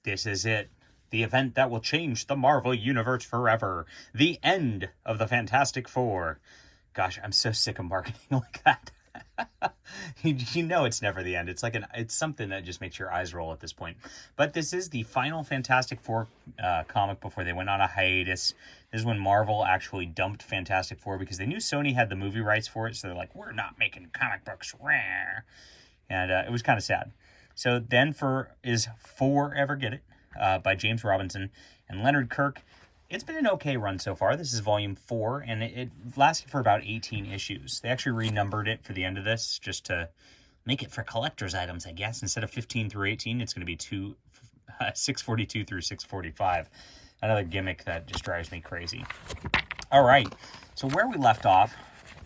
This is it. The event that will change the Marvel Universe forever. The end of the Fantastic Four. Gosh, I'm so sick of marketing like that. You know it's never the end. It's something that just makes your eyes roll at this point. But this is the final Fantastic Four comic before they went on a hiatus. This is when Marvel actually dumped Fantastic Four because they knew Sony had the movie rights for it. So they're like, we're not making comic books. And it was kind of sad. So then is Fourever Get It by James Robinson and Leonard Kirk. It's been an okay run so far. This is volume 4, and it lasted for about 18 issues. They actually renumbered it for the end of this just to make it for collector's items, I guess. Instead of 15 through 18, it's going to be 642 through 645. Another gimmick that just drives me crazy. All right, so where we left off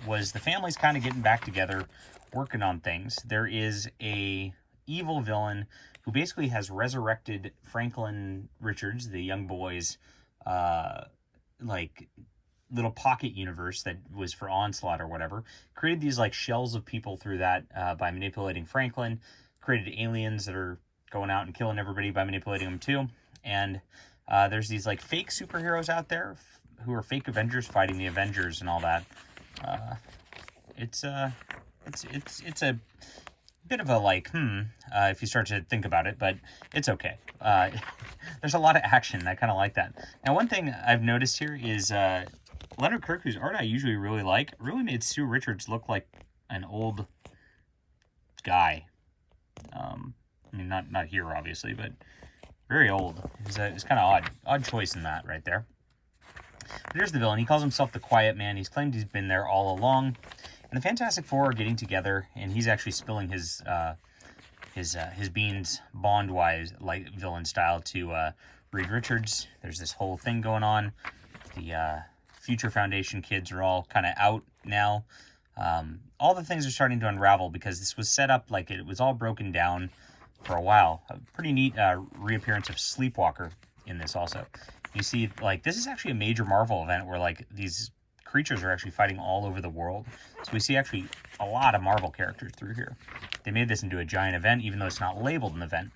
was the family's kind of getting back together, working on things. There is a evil villain who basically has resurrected Franklin Richards, the young boy's like little pocket universe that was for Onslaught or whatever. Created these like shells of people through that by manipulating Franklin. Created aliens that are going out and killing everybody by manipulating them too. And there's these like fake superheroes out there who are fake Avengers fighting the Avengers and all that. It's a bit of a like, if you start to think about it, but it's okay. There's a lot of action. I kind of like that. Now, one thing I've noticed here is Leonard Kirk, whose art I usually really like, really made Sue Richards look like an old guy. I mean, not here, obviously, but very old. It's kind of odd choice in that right there. But here's the villain. He calls himself the Quiet Man. He's claimed he's been there all along. And the Fantastic Four are getting together, and he's actually spilling his beans Bond-wise, like villain style, to Reed Richards. There's this whole thing going on. The Future Foundation kids are all kind of out now. All the things are starting to unravel because this was set up like it was all broken down for a while. A pretty neat reappearance of Sleepwalker in this also. You see, like, this is actually a major Marvel event where, like, these creatures are actually fighting all over the world. So we see actually a lot of Marvel characters through here. They made this into a giant event, even though it's not labeled an event.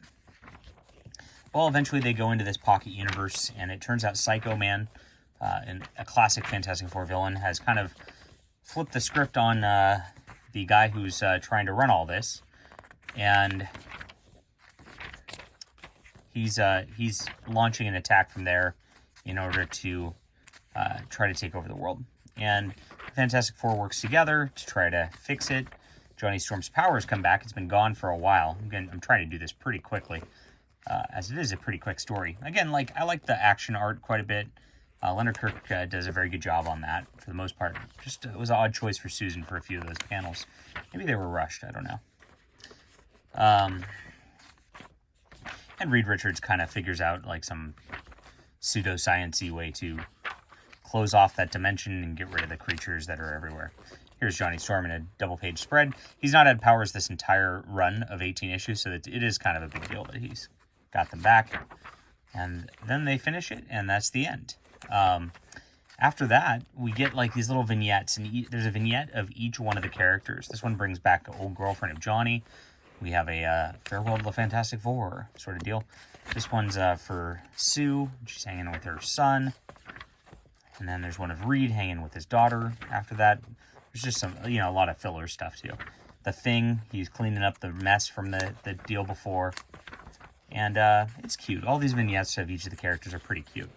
Well, eventually they go into this pocket universe, and it turns out Psycho Man, and a classic Fantastic Four villain, has kind of flipped the script on the guy who's trying to run all this. And he's launching an attack from there in order to try to take over the world. And Fantastic Four works together to try to fix it. Johnny Storm's powers come back. It's been gone for a while. Again, I'm trying to do this pretty quickly, as it is a pretty quick story. Again, I like the action art quite a bit. Leonard Kirk does a very good job on that for the most part. Just it was an odd choice for Susan for a few of those panels. Maybe they were rushed. I don't know. And Reed Richards kind of figures out like some pseudoscience-y way to close off that dimension and get rid of the creatures that are everywhere. Here's Johnny Storm in a double-page spread. He's not had powers this entire run of 18 issues, so it is kind of a big deal that he's got them back. And then they finish it, and that's the end. After that, we get like these little vignettes, and there's a vignette of each one of the characters. This one brings back an old girlfriend of Johnny. We have a farewell to the Fantastic Four sort of deal. This one's for Sue. She's hanging with her son. And then there's one of Reed hanging with his daughter. After that, there's just some, a lot of filler stuff too. The Thing, he's cleaning up the mess from the deal before. And it's cute. All these vignettes of each of the characters are pretty cute.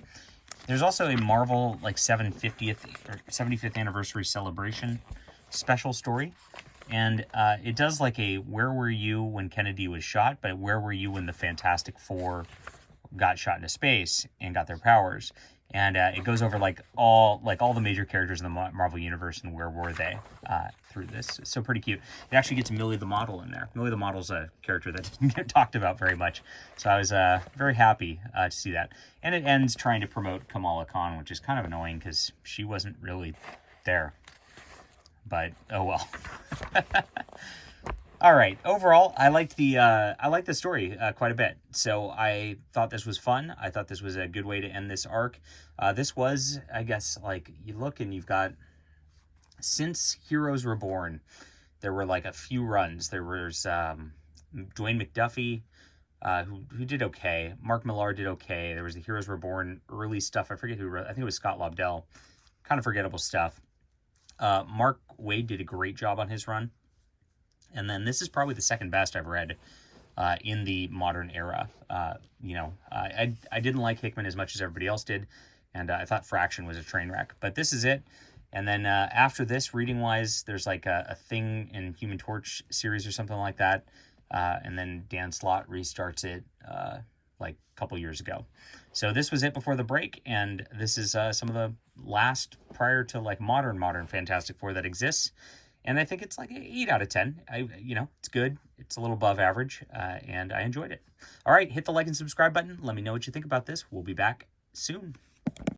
There's also a Marvel 75th anniversary celebration special story. And it does like a where were you when Kennedy was shot, but where were you when the Fantastic Four got shot into space and got their powers. And it goes over all the major characters in the Marvel Universe and where were they through this. It's so pretty cute. It actually gets Millie the Model in there. Millie the Model's a character that didn't get talked about very much. So I was very happy to see that. And it ends trying to promote Kamala Khan, which is kind of annoying because she wasn't really there. But, oh well. All right. Overall, I liked the story quite a bit. So I thought this was fun. I thought this was a good way to end this arc. This was, I guess, you look and you've got, since Heroes Reborn, there were a few runs. There was Dwayne McDuffie, who did okay. Mark Millar did okay. There was the Heroes Reborn early stuff. I forget who wrote. I think it was Scott Lobdell. Kind of forgettable stuff. Mark Waid did a great job on his run. And then this is probably the second best I've read in the modern era. I didn't like Hickman as much as everybody else did, and I thought Fraction was a train wreck. But this is it. And then after this, reading-wise, there's like a Thing in Human Torch series or something like that. And then Dan Slott restarts it like a couple years ago. So this was it before the break, and this is some of the last prior to like modern Fantastic Four that exists. And I think it's like an 8 out of 10. It's good. It's a little above average, and I enjoyed it. All right, hit the like and subscribe button. Let me know what you think about this. We'll be back soon.